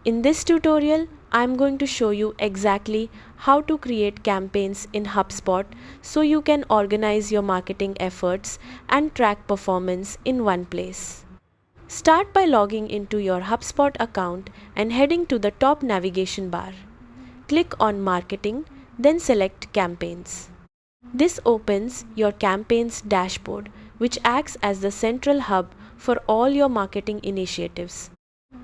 In this tutorial, I'm going to show you exactly how to create campaigns in HubSpot so you can organize your marketing efforts and track performance in one place. Start by logging into your HubSpot account and heading to the top navigation bar. Click on Marketing, then select Campaigns. This opens your campaigns dashboard, which acts as the central hub for all your marketing initiatives.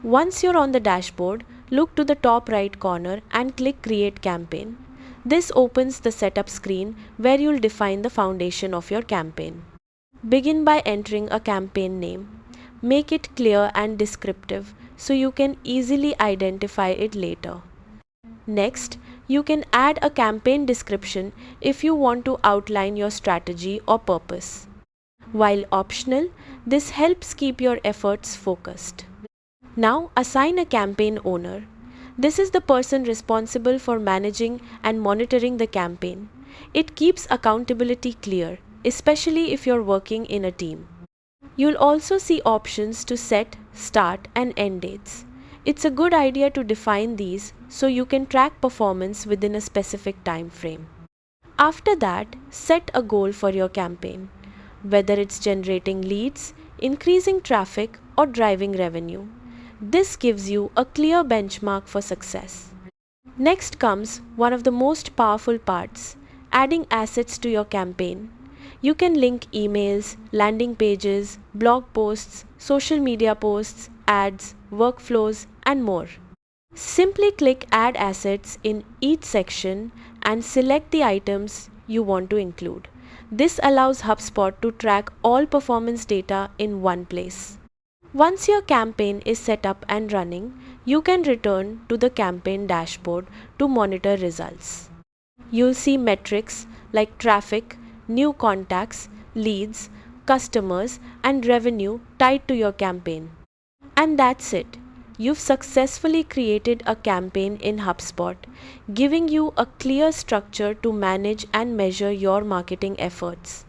Once you're on the dashboard, look to the top right corner and click Create Campaign. This opens the setup screen where you'll define the foundation of your campaign. Begin by entering a campaign name. Make it clear and descriptive so you can easily identify it later. Next, you can add a campaign description if you want to outline your strategy or purpose. While optional, this helps keep your efforts focused. Now, assign a campaign owner. This is the person responsible for managing and monitoring the campaign. It keeps accountability clear, especially if you're working in a team. You'll also see options to set, start, and end dates. It's a good idea to define these so you can track performance within a specific time frame. After that, set a goal for your campaign, whether it's generating leads, increasing traffic, or driving revenue. This gives you a clear benchmark for success. Next comes one of the most powerful parts, adding assets to your campaign. You can link emails, landing pages, blog posts, social media posts, ads, workflows, and more. Simply click Add Assets in each section and select the items you want to include. This allows HubSpot to track all performance data in one place. Once your campaign is set up and running, you can return to the campaign dashboard to monitor results. You'll see metrics like traffic, new contacts, leads, customers, and revenue tied to your campaign. And that's it. You've successfully created a campaign in HubSpot, giving you a clear structure to manage and measure your marketing efforts.